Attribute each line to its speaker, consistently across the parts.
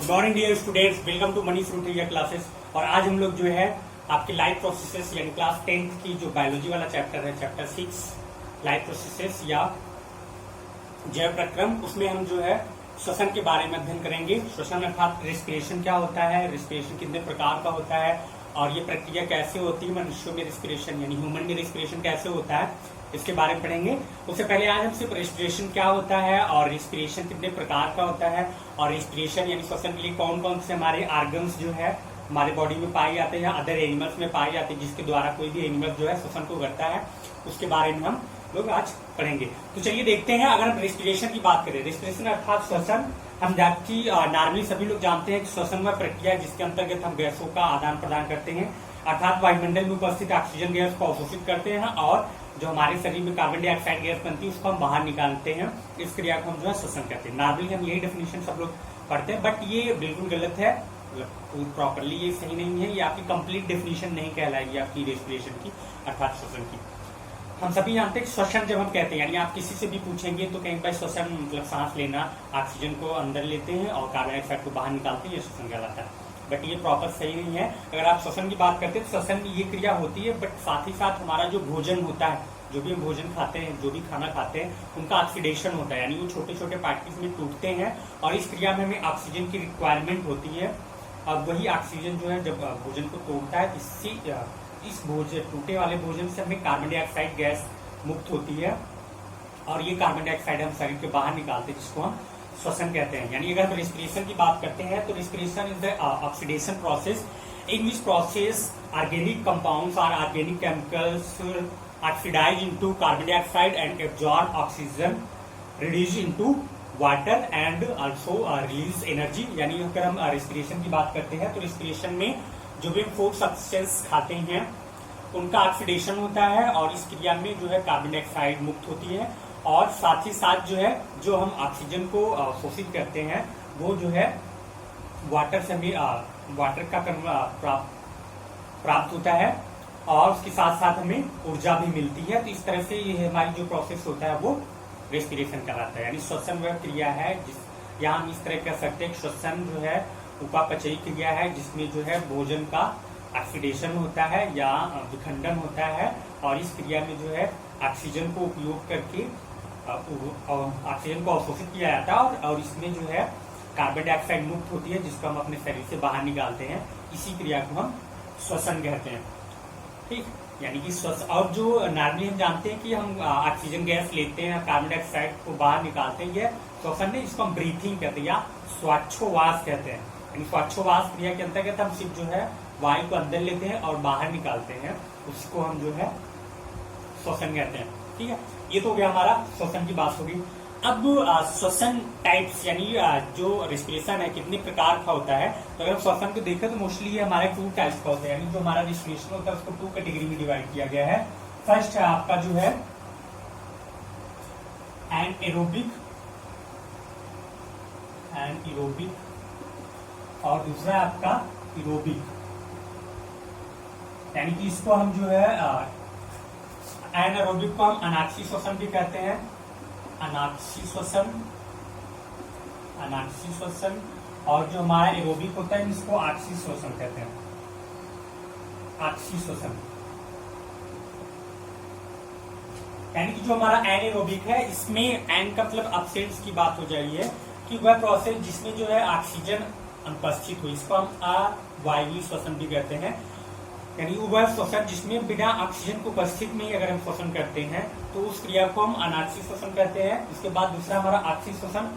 Speaker 1: Good morning dear students, welcome to money fruit classes. और आज हम लोग जो है आपके लाइफ प्रोसेसेस यानी क्लास 10th की जो बायोलॉजी वाला चैप्टर है, चैप्टर 6 लाइफ प्रोसेसेस या जैव प्रक्रम, उसमें हम जो है श्वसन के बारे में अध्ययन करेंगे। श्वसन अर्थात रेस्पिरेशन क्या होता है, रेस्पिरेशन कितने प्रकार का होता है और ये प्रक्रिया कैसे होती है, मनुष्यों में रेस्पिरेशन यानी ह्यूमन में रेस्पिरेशन कैसे होता है, इसके बारे में पढ़ेंगे। उससे पहले आज हम सिर्फ रेस्पिरेशन क्या होता है और रेस्पिरेशन कितने प्रकार का होता है और रेस्पिरेशन यानी श्वसन के लिए कौन कौन से हमारे ऑर्गन्स जो है हमारे बॉडी में पाए जाते हैं, अदर एनिमल्स में पाए जाते हैं, जिसके द्वारा कोई भी एनिमल जो है श्वसन को करता है, उसके बारे में हम लोग आज पढ़ेंगे। तो चलिए देखते हैं। अगर हम रेस्पिरेशन की बात करें, रेस्पिरेशन अर्थात श्वसन, हम जबकि नॉर्मली सभी लोग जानते हैं कि श्वसन वह प्रक्रिया है जिसके अंतर्गत हम गैसों का आदान प्रदान करते हैं, अर्थात वायुमंडल में उपस्थित ऑक्सीजन गैस को अवशोषित करते हैं और जो हमारे शरीर में कार्बन डाइऑक्साइड गैस बनती है उसको हम बाहर निकालते हैं। इस क्रिया को हम जो है श्वसन कहते हैं। नॉर्मली हम यही डेफिनेशन सब लोग पढ़ते हैं, बट ये बिल्कुल गलत है, प्रॉपरली ये सही नहीं है। ये आपकी कंप्लीट डेफिनेशन नहीं कहलाएगी आपकी रेस्पिरेशन की अर्थात श्वसन की। हम सभी जानते हैं श्वसन जब हम कहते हैं, यानी आप किसी से भी पूछेंगे तो कहीं पर श्वसन मतलब सांस लेना, ऑक्सीजन को अंदर लेते हैं और कार्बन डाइऑक्साइड को बाहर निकालते हैं, ये श्वसन कहलाता है। बट ये प्रॉपर सही नहीं है। अगर आप श्वसन की बात करते हैं तो श्वसन में ये क्रिया होती है, बट साथ ही साथ हमारा जो भोजन होता है, जो भी हम भोजन खाते हैं, जो भी खाना खाते हैं, उनका ऑक्सीडेशन होता है, यानी वो छोटे छोटे पार्टिकल्स में टूटते हैं और इस क्रिया में हमें ऑक्सीजन की रिक्वायरमेंट होती है। अब वही ऑक्सीजन जो है जब भोजन को तोड़ता है, इस भोजन टूटे वाले भोजन से हमें कार्बन डाइऑक्साइड गैस मुक्त होती है और ये कार्बन डाइऑक्साइड हम शरीर के बाहर निकालते हैं, जिसको हम श्वसन कहते हैं। यानी अगर हम रेस्पिरेशन की बात करते हैं तो respiration is the oxidation process in which process organic compounds और organic chemicals oxidise into carbon dioxide and absorb oxygen, reduce into water and also release energy. यानी अगर हम रेस्पिरेशन की बात करते हैं तो रेस्पिरेशन में जो भी हम फूड सब्सटेंस खाते हैं उनका ऑक्सीडेशन होता है और इस क्रिया में जो है कार्बन डाइऑक्साइड मुक्त होती है और साथ ही साथ जो है जो हम ऑक्सीजन को शोषित करते हैं वो जो है वाटर से भी वाटर का प्राप्त होता है और उसके साथ साथ हमें ऊर्जा भी मिलती है। तो इस तरह से ये हमारी जो प्रोसेस होता है वो रेस्पिरेशन कहलाता है। यानी श्वसन वह क्रिया है जिस यहाँ हम इस तरह कह सकते हैं श्वसन जो है उपापचयी क्रिया है जिसमें जो है भोजन का ऑक्सीडेशन होता है या विखंडन होता है और इस क्रिया में जो है ऑक्सीजन को उपयोग करके ऑक्सीजन को अवशोषित किया जाता है और इसमें जो है कार्बन डाइऑक्साइड मुक्त होती है जिसको हम अपने शरीर से बाहर निकालते हैं। इसी क्रिया को हम श्वसन कहते हैं। ठीक, यानी कि श्वसन। और जो नॉर्मली हम जानते हैं कि हम ऑक्सीजन गैस लेते हैं, कार्बन डाइऑक्साइड को बाहर निकालते हैं, ये श्वसन नहीं, इसको हम ब्रीथिंग कहते हैं या श्वासोच्छ्वास कहते हैं। यानी श्वासोच्छ्वास क्रिया के अंतर्गत हम सिर्फ जो है वायु को अंदर लेते हैं और बाहर निकालते हैं, उसको हम जो है श्वसन कहते हैं। ठीक है, ये तो हो गया हमारा श्वसन की बात होगी। अब श्वसन टाइप्स यानी जो रेस्पिरेशन है कितने प्रकार का होता है, तो अगर हम श्वसन को देखें तो मोस्टली ये हमारे 2 टाइप्स का होता है। यानी जो हमारा रेस्पिरेशन होता है उसको 2 कैटेगरी में डिवाइड किया गया है। फर्स्ट है आपका जो है एनएरोबिक और दूसरा है आपका एरोबिक। यानी कि इसको हम जो है एनारोबिक को हम अनाक्षी श्वसन भी कहते हैं, अनाक्षी श्वसन, और जो हमारा एरोबिक होता है इसको आक्षी श्वसन कहते हैं, आक्षी श्वसन। यानी कि जो हमारा एनारोबिक है इसमें एन का मतलब अपसेंट्स की बात हो जाएगी है कि वह प्रोसेस जिसमें जो है ऑक्सीजन अनुपस्थित हो, इसको हम अवायवीय श्वसन भी कहते हैं। यानी वह श्वसन जिसमें बिना ऑक्सीजन को उपस्थित में ही अगर हम श्वसन करते हैं तो उस क्रिया को हम अनाक्षी श्वसन कहते हैं। इसके बाद दूसरा हमारा आक्षी श्वसन।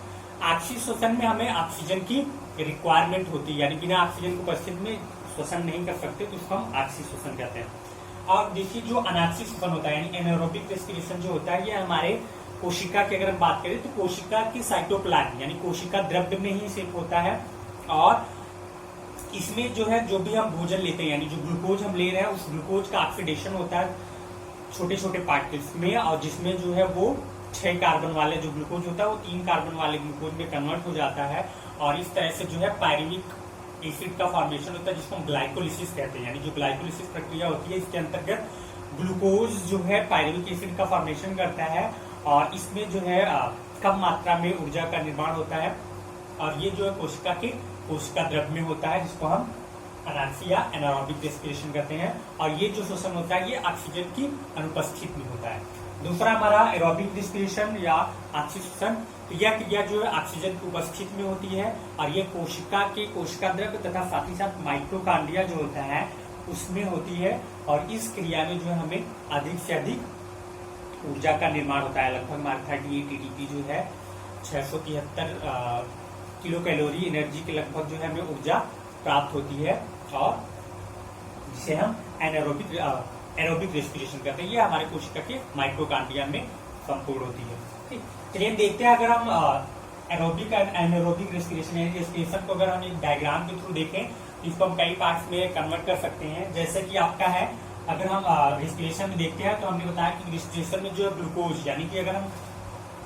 Speaker 1: आक्षी श्वसन में हमें ऑक्सीजन की रिक्वायरमेंट होती है, यानी बिना ऑक्सीजन को उपस्थित में श्वसन नहीं कर सकते, तो उसको हम आक्षी श्वसन कहते हैं। और देखिए जो अनाक्षी श्वसन होता है यानी एनारोबिक रेस्पिरेशन जो होता है ये हमारे कोशिका की अगर हम बात करें तो कोशिका की साइटोप्लाज्म यानी कोशिका द्रव्य में ही सिर्फ होता है और इसमें जो है जो भी हम भोजन लेते हैं यानी जो ग्लूकोज हम ले रहे हैं उस ग्लूकोज का ऑक्सीडेशन होता है छोटे छोटे पार्टिकल्स में और जिसमें जो है वो 6 कार्बन वाले जो ग्लूकोज होता है वो 3 कार्बन वाले ग्लूकोज में कन्वर्ट हो जाता है और इस तरह से जो है पायरुविक एसिड का फॉर्मेशन होता है जिसको हम ग्लाइकोलिसिस कहते हैं। यानी जो ग्लाइकोलिसिस प्रक्रिया होती है इसके अंतर्गत ग्लूकोज जो है पायरुविक एसिड का फॉर्मेशन करता है और इसमें जो है कम मात्रा में ऊर्जा का निर्माण होता है और ये जो है कोशिका के कोशिका द्रव्य में होता है, जिसको हम अनाक्सी या एनारोबिक रेस्पिरेशन कहते हैं। और ये जो श्वसन होता है ये ऑक्सीजन की अनुपस्थित में होता है। दूसरा हमारा एरोबिक रेस्पिरेशन या ऑक्सी श्वसन, तो यह क्रिया जो है ऑक्सीजन की उपस्थिति में होती है और ये कोशिका के कोशिका द्रव्य तथा साथ ही साथ माइटोकांड्रिया जो होता है उसमें होती है। और इस क्रिया में जो है हमें अधिक से अधिक ऊर्जा का निर्माण होता है। लगभग हमारे 38 ATP जो है 673 किलो कैलोरी एनर्जी के लगभग जो है हमें ऊर्जा प्राप्त होती है और जिसे हम एरोबिक रेस्पिरेशन कहते हैं। ये हमारे कोशिका के माइटोकांड्रिया में संपूर्ण होती है। ठीक, चलिए देखते हैं अगर हम aerobic and anaerobic respiration respiration को अगर हम एक डायग्राम के थ्रू देखें तो इसको हम कई पार्ट्स में कन्वर्ट कर सकते हैं। जैसे कि आपका है, अगर हम रेस्पिरेशन में देखते हैं तो हमने बताया कि रेस्पिरेशन में जो है ग्लूकोज, यानी कि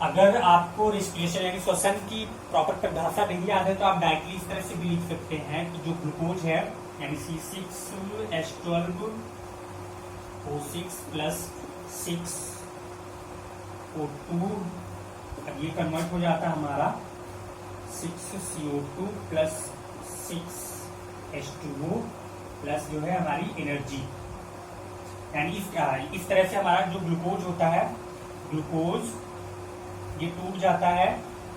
Speaker 1: अगर आपको रेस्पिरेशन यानी श्वसन की प्रॉपर परिभाषा नहीं याद है तो आप डायरेक्टली इस तरह से भी लिख सकते हैं कि जो ग्लूकोज है यानी C6H12O6 प्लस 6O2, अब ये कन्वर्ट हो जाता है हमारा 6CO2 प्लस 6H2O प्लस जो है हमारी एनर्जी। यानी इस तरह से हमारा जो ग्लूकोज होता है, ग्लूकोज ये टूट जाता है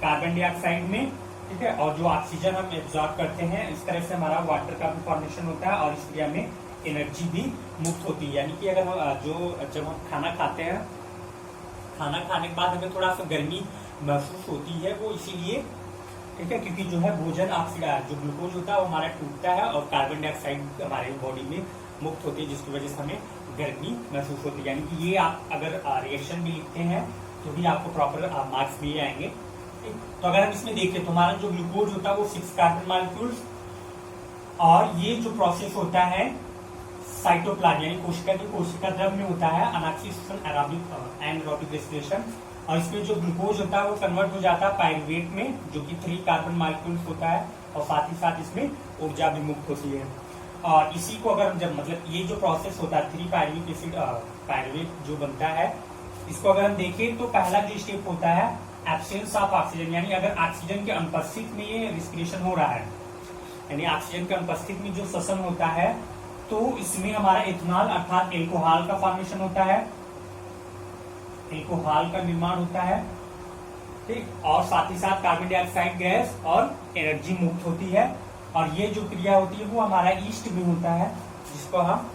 Speaker 1: कार्बन डाइऑक्साइड में, ठीक है, और जो ऑक्सीजन हम एब्जॉर्ब करते हैं इस तरह से हमारा वाटर का भी फॉर्मेशन होता है और इस क्रिया में एनर्जी भी मुक्त होती है। यानी कि अगर जब हम खाना खाते हैं, खाना खाने के बाद हमें थोड़ा सा गर्मी महसूस होती है, वो इसीलिए, ठीक है, क्योंकि जो है भोजन ऑक्सीजन जो ग्लूकोज होता है वो हमारा टूटता है और कार्बन डाइऑक्साइड हमारे बॉडी में मुक्त होती है, जिसकी वजह से हमें गर्मी महसूस होती है। यानी कि ये आप अगर रिएक्शन भी लिखते हैं तो भी आपको प्रॉपर मार्क्स मिल जाएंगे। तो अगर हम इसमें देखें तो हमारा जो ग्लूकोज होता है वो 6 कार्बन मॉलिक्यूल्स, और ये जो प्रोसेस होता है साइटोप्लाज्म यानी कोशिका की कोशिका द्रव्य में होता है अनाक्सी श्वसन एनारोबिक रेस्पिरेशन। और इसमें जो ग्लूकोज होता है वो कन्वर्ट हो जाता है पायरुवेट में, जो कि 3 कार्बन मॉलिक्यूल्स होता है, और साथ ही साथ इसमें ऊर्जा भी मुक्त होती है। और इसी को अगर हम जब ये जो प्रोसेस होता है 3 पायरुविक एसिड पायरुवेट जो बनता है, इसको अगर हम देखें तो पहला जो स्टेप होता है एब्सेंस ऑफ ऑक्सीजन, यानी अगर ऑक्सीजन के अनुपस्थित में ये रेस्पिरेशन हो रहा है, यानी ऑक्सीजन के अनुपस्थित में जो श्वसन होता है, तो इसमें हमारा इथेनॉल अर्थात एल्कोहल का फॉर्मेशन होता है, एल्कोहल का निर्माण होता है, ठीक, और साथ ही साथ कार्बन डाइऑक्साइड गैस और एनर्जी मुक्त होती है। और ये जो क्रिया होती है वो हमारा ईस्ट में होता है, जिसको हम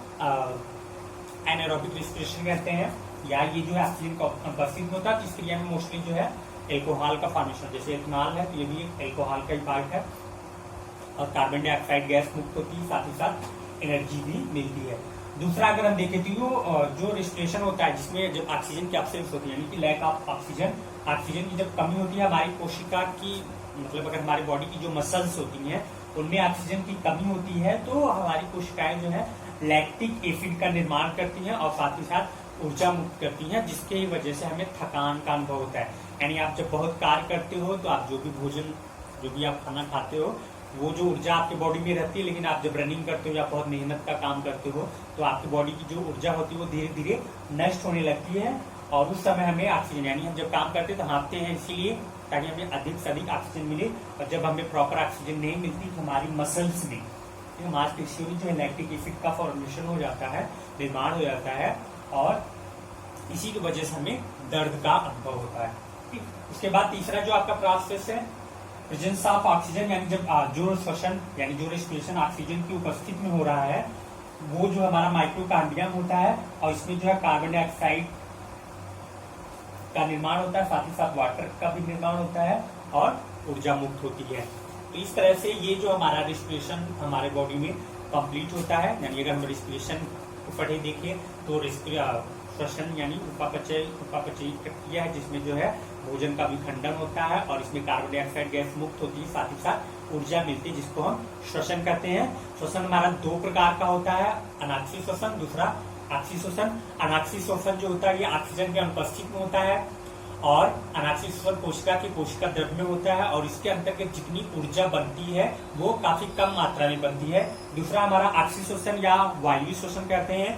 Speaker 1: एनारोबिक रेस्पिरेशन कहते हैं, या ये जो है ऑक्सीजन का अनुपस्थित होता है, तो इस क्रिया में मोस्टली जो है एल्कोहल का फॉर्मेशन, जैसे इथेनॉल है तो ये भी एल्कोहल का ही पार्ट है, और कार्बन डाइऑक्साइड गैस मुक्त होती है, साथ ही साथ एनर्जी भी मिलती है। दूसरा अगर हम देखें तो जो रेस्पिरेशन होता है जिसमें जब ऑक्सीजन की एब्सेंस होती है, यानी कि लैक ऑफ ऑक्सीजन, ऑक्सीजन की जब कमी होती है हमारी कोशिका की, मतलब अगर हमारी बॉडी की जो मसल्स होती हैं उनमें ऑक्सीजन की कमी होती है, तो हमारी कोशिकाएं जो है लैक्टिक एसिड का निर्माण करती हैं और साथ ही साथ ऊर्जा मुक्त करती हैं, जिसके वजह से हमें थकान का अनुभव होता है। यानी आप जब बहुत कार्य करते हो तो आप जो भी भोजन, जो भी आप खाना खाते हो, वो जो ऊर्जा आपकी बॉडी में रहती है, लेकिन आप जब रनिंग करते हो या बहुत मेहनत का काम करते हो तो आपकी बॉडी की जो ऊर्जा होती है वो धीरे धीरे नष्ट होने लगती है, और उस समय हमें ऑक्सीजन, यानी हम जब काम करते हैं तो हाँफते हैं इसीलिए ताकि हमें अधिक से अधिक ऑक्सीजन मिले, और जब हमें प्रॉपर ऑक्सीजन नहीं मिलती तो हमारी मसल्स में, मांसपेशियों में जो है लैक्टिक एसिड का फॉर्मेशन हो जाता है, निर्माण हो जाता है, और इसी की वजह से हमें दर्द का अनुभव होता है। ठीक, उसके बाद तीसरा जो आपका प्रोसेस है प्रेजेंस ऑफ ऑक्सीजन, यानी जब जो श्वसन यानी जो रेस्पिरेशन ऑक्सीजन की उपस्थिति में हो रहा है, वो जो हमारा माइटोकांड्रियम होता है, और इसमें जो है कार्बन डाइऑक्साइड का निर्माण होता है, साथ ही साथ वाटर का भी निर्माण होता है, और ऊर्जा मुक्त होती है। तो इस तरह से ये जो हमारा रेस्पिरेशन हमारे बॉडी में कंप्लीट होता है। यानी अगर हम रेस्पिरेशन को पढ़े देखें तो श्वसन यानी उपापचय प्रक्रिया है, जिसमें जो है भोजन का विखंडन होता है और इसमें कार्बन डाइऑक्साइड गैस मुक्त होती है, साथ ही साथ ऊर्जा मिलती है, जिसको हम श्वसन कहते हैं। श्वसन हमारा 2 प्रकार का होता है, अनाक्सी श्वसन, दूसरा ऑक्सी श्वसन। अनाक्सी श्वसन जो होता है ये ऑक्सीजन के अनुपस्थित में होता है, और अनाक्सी श्वसन कोशिका की कोशिका द्रव्य में होता है, और इसके अंतर्गत जितनी ऊर्जा बनती है वो काफी कम मात्रा में बनती है। दूसरा हमारा ऑक्सी श्वसन या वायवीय श्वसन कहते हैं,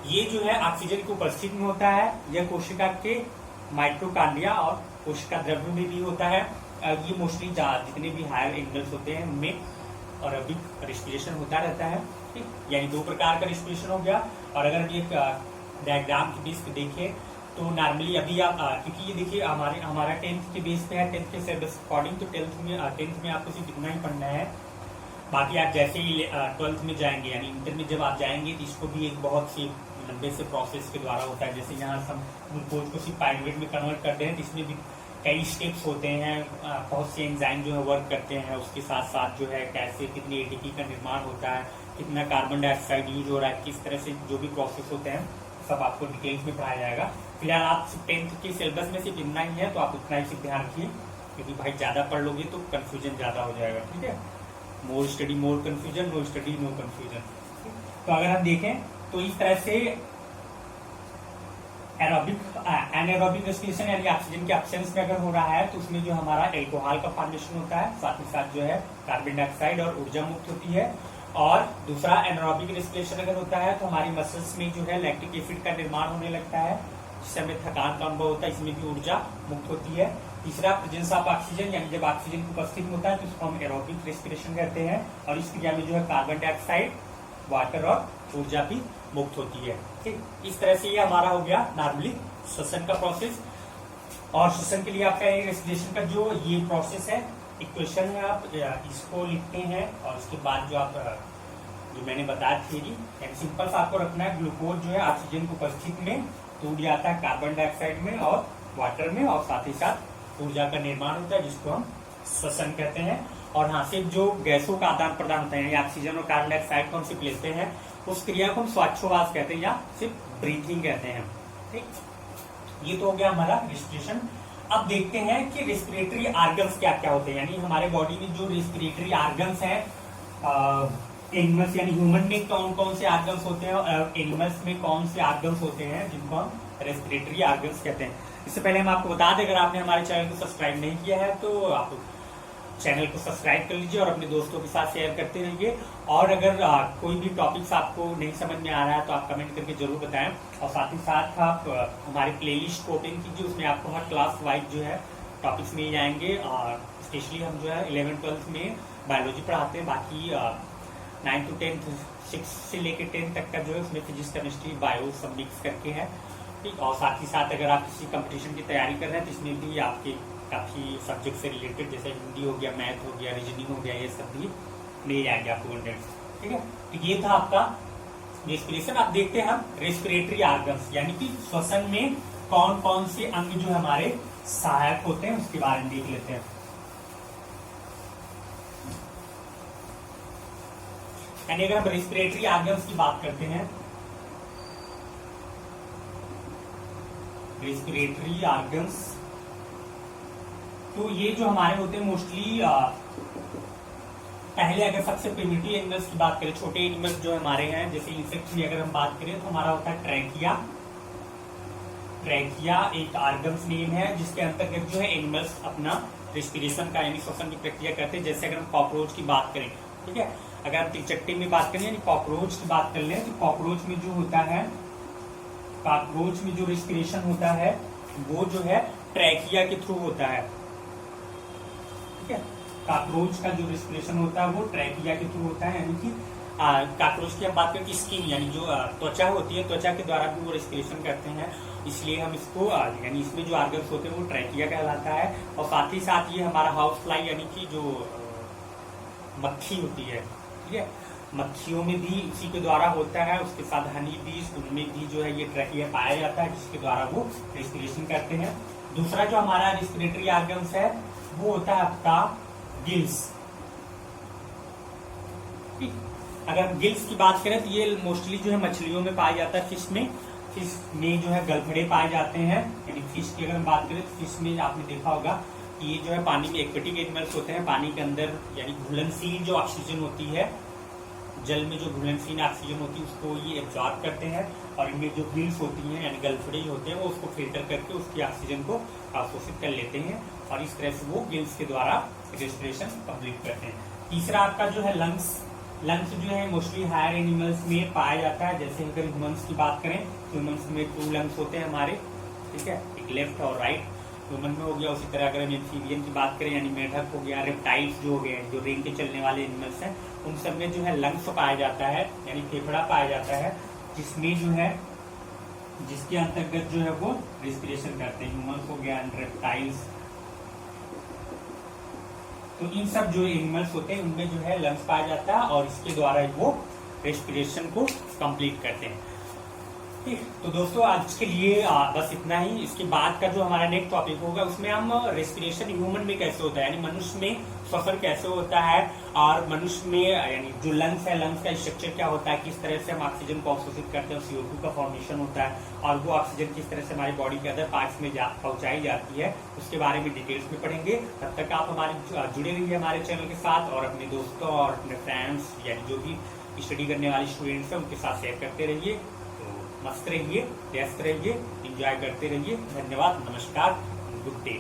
Speaker 1: ये जो है ऑक्सीजन की उपस्थिति में होता है, यह कोशिका के माइटोकांड्रिया और कोशिका द्रव्य में भी होता है। ये मोस्टली जितने भी हायर एंगल्स होते हैं उनमें और एरोबिक रेस्पिरेशन होता रहता है, ठीक, यानी 2 प्रकार का रेस्पिरेशन हो गया। और अगर ये डायग्राम के बेस पे देखें तो नॉर्मली अभी आप क्योंकि ये देखिए हमारा 10th के बेस पे है, 10th के सिलेबस अकॉर्डिंग, तो 10th में आपको सिर्फ इतना ही पढ़ना है। बाकी आप जैसे ही 12th में जाएंगे यानी इंटर में जब आप जाएंगे तो इसको भी एक बहुत सी लंबे से प्रोसेस के द्वारा होता है। जैसे यहाँ हम ग्लूकोज को सिर्फ पाइरुवेट में कन्वर्ट करते हैं तो इसमें भी कई स्टेप्स होते हैं, बहुत से एंजाइम जो है वर्क करते हैं, उसके साथ साथ जो है कैसे कितनी एटीपी का निर्माण होता है, कितना कार्बन डाइऑक्साइड यूज हो रहा है, किस तरह से जो भी प्रोसेस होते हैं सब आपको डिटेल्स में पढ़ाया जाएगा। फिलहाल आप 10th के सिलेबस में सिर्फ इतना ही है तो आप उतना ही सिर्फ ध्यान रखिए, क्योंकि भाई ज्यादा पढ़ लोगे तो कंफ्यूजन ज्यादा हो जाएगा, ठीक है। More study more confusion, no study no confusion. तो अगर हम देखें तो इस तरह से एनारोबिक रेस्पिरेशन यानी ऑक्सीजन के एब्सेंस में अगर हो रहा है तो उसमें जो हमारा एल्कोहल का फॉर्मेशन होता है, साथ ही साथ जो है कार्बन डाइऑक्साइड और ऊर्जा मुक्त होती है। और दूसरा एनारोबिक रेस्पिरेशन अगर होता है तो हमारी मसल्स में जो है लैक्टिक एसिड का निर्माण होने लगता है, जिससे हमें थकान का अनुभव होता है, इसमें भी ऊर्जा मुक्त होती है। तीसरा प्रेजेंस ऑफ ऑक्सीजन, यानी जब ऑक्सीजन उपस्थित होता है तो उसको हम एरोबिक रेस्पिरेशन कहते हैं। और इस क्रिया में जो है कार्बन डाइऑक्साइड, वाटर और ऊर्जा भी मुक्त होती है, ठीक। इस तरह से ये हमारा हो गया नॉर्मली श्वसन का प्रोसेस। और श्वसन के लिए आपका रेस्पिरेशन का जो ये प्रोसेस है, इक्वेशन है, आप इसको लिखते हैं और उसके बाद जो आप जो मैंने बताया थ्योरी, सिंपल सा आपको रखना है। ग्लूकोज जो है ऑक्सीजन की उपस्थित में टूट जाता है कार्बन डाइऑक्साइड में और वाटर में, और साथ ही साथ ऊर्जा का निर्माण होता है जिसको हम श्वसन कहते हैं। और हाँ, सिर्फ जो गैसों का आदान प्रदान होता है, ऑक्सीजन और कार्बन डाइऑक्साइड को हम सिर्फ लेते हैं, उस क्रिया को हम श्वासोच्छ्वास कहते हैं या सिर्फ ब्रीथिंग कहते हैं, ठीक। ये तो हो गया हमारा रेस्पिरेशन। अब देखते हैं कि रेस्पिरेटरी ऑर्गन्स क्या क्या होते हैं, यानी हमारे बॉडी में जो रेस्पिरेटरी ऑर्गन्स हैं, एनिमल्स यानी ह्यूमन में कौन कौन से ऑर्गन्स होते हैं और एनिमल्स में कौन से ऑर्गन्स होते हैं जिनको हम रेस्पिरेटरी ऑर्गन्स कहते हैं। इससे पहले हम आपको बता दें, अगर आपने हमारे चैनल को सब्सक्राइब नहीं किया है तो आप चैनल को सब्सक्राइब कर लीजिए और अपने दोस्तों के साथ शेयर करते रहिए। और अगर कोई भी टॉपिक्स आपको नहीं समझ में आ रहा है तो आप कमेंट करके जरूर बताएं। और साथ ही साथ आप हमारे प्लेलिस्ट को ओपन कीजिए, उसमें आपको हर क्लास वाइज जो है टॉपिक्स मिल जाएंगे। और स्पेशली हम जो है 11th-12th में बायोलॉजी पढ़ाते हैं, बाकी 9th to 10th 6 से लेकर 10 तक का जो है उसमें फिजिक्स, केमिस्ट्री, बायो सब मिक्स करके है, ठीक। और साथ ही साथ अगर आप किसी कंपटीशन की तैयारी कर रहे हैं तो इसमें भी आपके काफी सब्जेक्ट से रिलेटेड, जैसे हिंदी हो गया, मैथ हो गया, रीजनिंग हो गया, ये सब भी मिल जाएंगे आपको कंटेंट, ठीक है। तो ये था आपका रेस्पिरेशन। आप देखते हैं हम रेस्पिरेटरी ऑर्गन्स यानी कि श्वसन में कौन कौन से अंग जो हमारे सहायक होते हैं उसके बारे में देख लेते हैं। यानी अगर हम रेस्पिरेटरी ऑर्गन्स की बात करते हैं, रेस्पिरेटरी ऑर्गन्स, तो ये जो हमारे होते हैं मोस्टली पहले अगर सबसे प्रिमिटिव एनिमल्स की बात करें, छोटे एनिमल्स जो हमारे हैं, जैसे इंसेक्ट्स की अगर हम बात करें तो हमारा होता है ट्रैकिया। ट्रैकिया एक ऑर्गन्स नेम है जिसके अंतर्गत जो है एनिमल्स अपना रेस्पिरेशन का यानी श्वसन की प्रक्रिया करते हैं। जैसे अगर हम कॉकरोच की बात करें, ठीक है, अगर हम तिलचट्टे में बात करें यानी कॉकरोच की बात कर लें तो कॉकरोच में जो होता है, कॉकरोच में जो रेस्पिरेशन होता है वो जो है ट्रैकिया के थ्रू होता है, ठीक है। कॉकरोच का जो रेस्पिरेशन होता है वो ट्रैकिया के थ्रू होता है, यानी कि कॉकरोच की हम बात करें कि स्किन यानी जो त्वचा होती है, त्वचा के द्वारा भी वो रेस्पिरेशन करते हैं, इसलिए हम इसको यानी इसमें जो ऑर्गन्स होते हैं वो ट्रैकिया कहलाता है। और साथ ही साथ ये हमारा हाउस फ्लाई यानी कि जो मक्खी होती है, ठीक है, मक्खियों में भी इसी के द्वारा होता है। उसके साथ हनी बीज, उनमें भी जो है ये ट्रैकिया पाया जाता है जिसके द्वारा वो रेस्पिरेशन करते हैं। दूसरा जो हमारा रेस्पिरेटरी ऑर्गन्स है वो होता है आपका गिल्स। अगर हम गिल्स की बात करें तो ये मोस्टली जो है मछलियों में पाया जाता है, फिश में जो है गलफड़े पाए जाते हैं। यानी फिश की अगर हम बात करें तो फिश में आपने देखा होगा कि ये जो है पानी में एक्वेटिक एनिमल्स होते हैं, पानी के अंदर यानी घुलनशील जो ऑक्सीजन होती है, जल में जो घुलनशील ऑक्सीजन होती है उसको ये एब्जॉर्ब करते हैं। और इनमें जो गिल्स होती हैं यानी गलफड़े होते हैं वो उसको फिल्टर करके उसकी ऑक्सीजन को अवशोषित कर लेते हैं और इस तरह से वो गिल्स के द्वारा रेस्पिरेशन कंप्लीट करते हैं। तीसरा आपका जो है लंग्स जो है मोस्टली हायर एनिमल्स में पाया जाता है। जैसे अगर ह्यूमंस की बात करें तो ह्यूमंस में 2 लंग्स होते हैं हमारे, ठीक है, एक लेफ्ट और राइट। ह्यूमन में हो गया। उसी तरह अगर हम एम्फीबियन की बात करें यानी मेढक हो गया, रेप्टाइल्स जो हो गए, जो रेंग के चलने वाले एनिमल्स हैं, उन सब में जो है लंग्स पाया जाता है यानी फेफड़ा पाया जाता है, जिसमें जो है जिसके अंतर्गत जो है वो रेस्पिरेशन करते हैं। ह्यूमन हो गया, रेप्टाइल्स, तो इन सब जो एनिमल्स होते हैं उनमें जो है लंग्स पाया जाता है और इसके द्वारा वो रेस्पिरेशन को कंप्लीट करते हैं। ठीक, तो दोस्तों आज के लिए बस इतना ही। इसके बाद का जो हमारा नेक्स्ट टॉपिक होगा उसमें हम रेस्पिरेशन ह्यूमन में कैसे होता है यानी मनुष्य में श्वसन कैसे होता है, और मनुष्य में यानी जो लंग्स है, लंग्स का स्ट्रक्चर क्या होता है, किस तरह से हम ऑक्सीजन को अवशोषित करते हैं, CO2 का फॉर्मेशन होता है, और वो ऑक्सीजन किस तरह से हमारी बॉडी के अदर पार्ट्स में पहुंचाई जाती है, उसके बारे में डिटेल्स में पढ़ेंगे। तब तक आप हमारे जुड़े रहिए हमारे चैनल के साथ और अपने दोस्तों और अपने फ्रेंड्स यानी जो भी स्टडी करने वाले स्टूडेंट्स हैं उनके साथ शेयर करते रहिए। मस्त रहिए, व्यस्त रहिए, एंजॉय करते रहिए। धन्यवाद, नमस्कार, गुड डे।